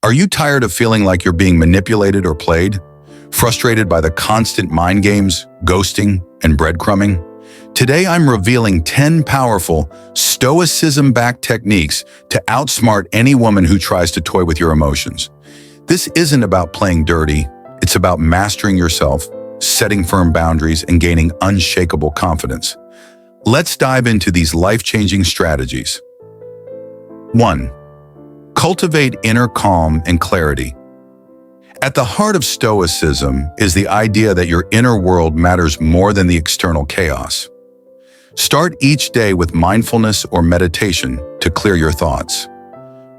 Are you tired of feeling like you're being manipulated or played? Frustrated by the constant mind games, ghosting, and breadcrumbing? Today I'm revealing 10 powerful, Stoicism-backed techniques to outsmart any woman who tries to toy with your emotions. This isn't about playing dirty, it's about mastering yourself, setting firm boundaries, and gaining unshakable confidence. Let's dive into these life-changing strategies. 1. Cultivate inner calm and clarity. At the heart of Stoicism is the idea that your inner world matters more than the external chaos. Start each day with mindfulness or meditation to clear your thoughts.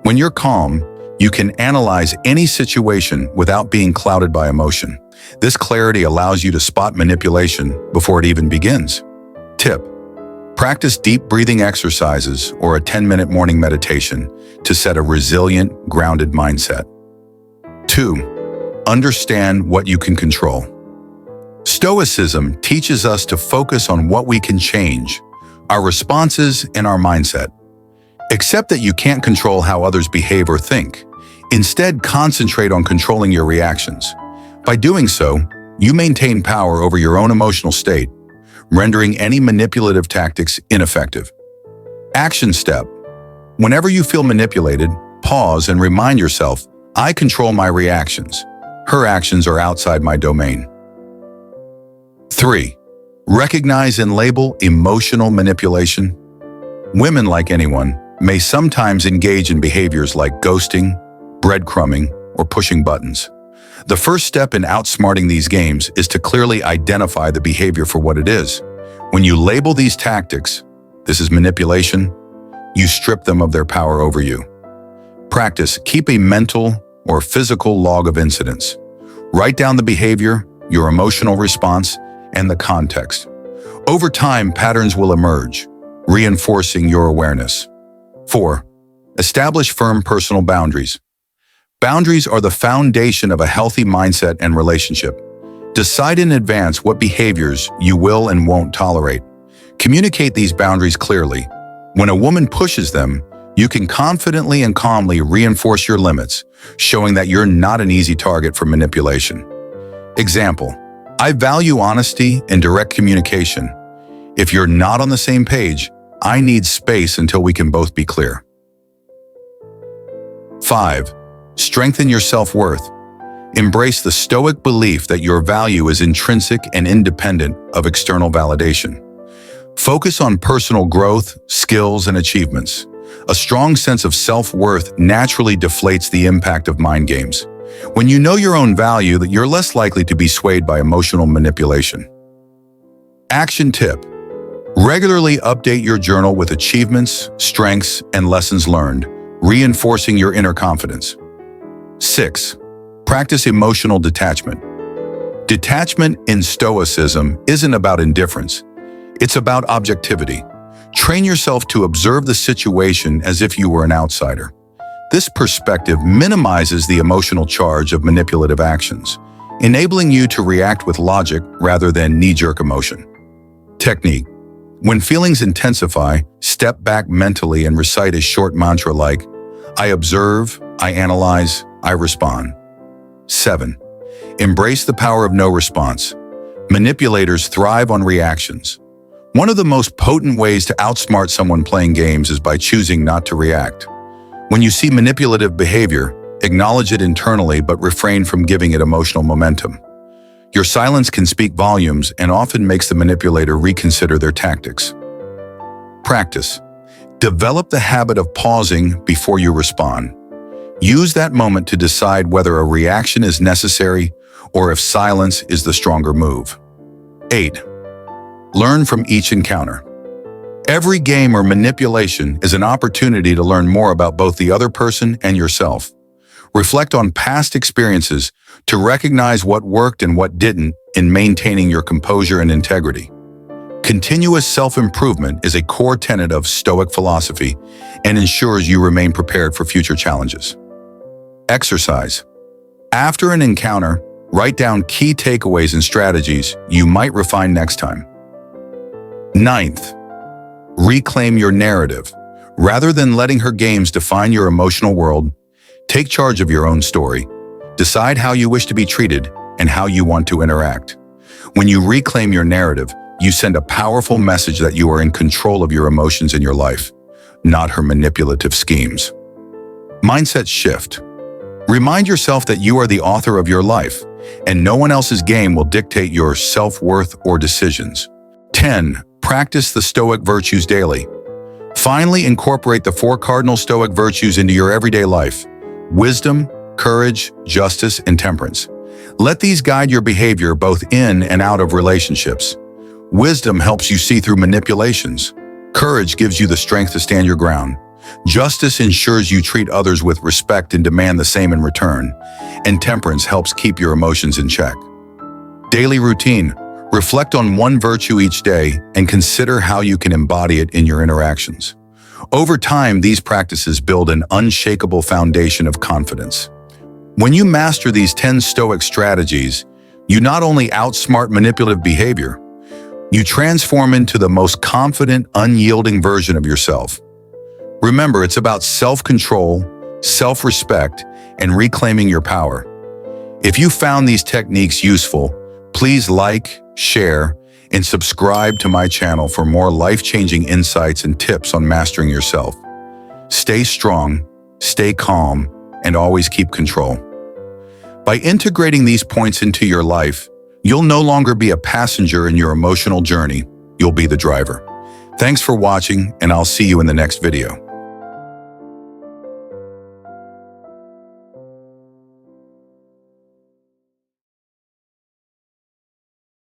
When you're calm, you can analyze any situation without being clouded by emotion. This clarity allows you to spot manipulation before it even begins. Tip: practice deep breathing exercises or a 10-minute morning meditation to set a resilient, grounded mindset. 2. Understand what you can control. Stoicism teaches us to focus on what we can change, our responses and our mindset. Accept that you can't control how others behave or think. Instead, concentrate on controlling your reactions. By doing so, you maintain power over your own emotional state, rendering any manipulative tactics ineffective. Action step: whenever you feel manipulated, pause and remind yourself, I control my reactions. Her actions are outside my domain. 3. Recognize and label emotional manipulation. Women, like anyone, may sometimes engage in behaviors like ghosting, breadcrumbing, or pushing buttons. The first step in outsmarting these games is to clearly identify the behavior for what it is. When you label these tactics, this is manipulation, you strip them of their power over you. Practice: keep a mental or physical log of incidents. Write down the behavior, your emotional response, and the context. Over time, patterns will emerge, reinforcing your awareness. 4. Establish firm personal boundaries. Boundaries are the foundation of a healthy mindset and relationship. Decide in advance what behaviors you will and won't tolerate. Communicate these boundaries clearly. When a woman pushes them, you can confidently and calmly reinforce your limits, showing that you're not an easy target for manipulation. Example: I value honesty and direct communication. If you're not on the same page, I need space until we can both be clear. 5. Strengthen your self-worth. Embrace the Stoic belief that your value is intrinsic and independent of external validation. Focus on personal growth, skills, and achievements. A strong sense of self-worth naturally deflates the impact of mind games. When you know your own value, that you're less likely to be swayed by emotional manipulation. Action tip: regularly update your journal with achievements, strengths, and lessons learned, reinforcing your inner confidence. 6. Practice emotional detachment. Detachment in Stoicism isn't about indifference. It's about objectivity. Train yourself to observe the situation as if you were an outsider. This perspective minimizes the emotional charge of manipulative actions, enabling you to react with logic rather than knee-jerk emotion. Technique: when feelings intensify, step back mentally and recite a short mantra like, I observe, I analyze, I respond. 7. Embrace the power of no response. Manipulators thrive on reactions. One of the most potent ways to outsmart someone playing games is by choosing not to react. When you see manipulative behavior, acknowledge it internally but refrain from giving it emotional momentum. Your silence can speak volumes and often makes the manipulator reconsider their tactics. Practice: develop the habit of pausing before you respond. Use that moment to decide whether a reaction is necessary or if silence is the stronger move. 8. Learn from each encounter. Every game or manipulation is an opportunity to learn more about both the other person and yourself. Reflect on past experiences to recognize what worked and what didn't in maintaining your composure and integrity. Continuous self-improvement is a core tenet of Stoic philosophy and ensures you remain prepared for future challenges. Exercise. After an encounter, write down key takeaways and strategies you might refine next time. 9th, reclaim your narrative. Rather than letting her games define your emotional world, Take charge of your own story. Decide how you wish to be treated and how you want to interact. When you reclaim your narrative, you send a powerful message that you are in control of your emotions in your life, not her manipulative schemes. Mindset shift. Remind yourself that you are the author of your life, and no one else's game will dictate your self-worth or decisions. 10. Practice the Stoic virtues daily. Finally, incorporate the 4 cardinal Stoic virtues into your everyday life: wisdom, courage, justice, and temperance. Let these guide your behavior both in and out of relationships. Wisdom helps you see through manipulations. Courage gives you the strength to stand your ground. Justice ensures you treat others with respect and demand the same in return. And temperance helps keep your emotions in check. Daily routine. Reflect on one virtue each day and consider how you can embody it in your interactions. Over time, these practices build an unshakable foundation of confidence. When you master these 10 Stoic strategies, you not only outsmart manipulative behavior, you transform into the most confident, unyielding version of yourself. Remember, it's about self-control, self-respect, and reclaiming your power. If you found these techniques useful, please like, share, and subscribe to my channel for more life-changing insights and tips on mastering yourself. Stay strong, stay calm, and always keep control. By integrating these points into your life, you'll no longer be a passenger in your emotional journey. You'll be the driver. Thanks for watching, and I'll see you in the next video.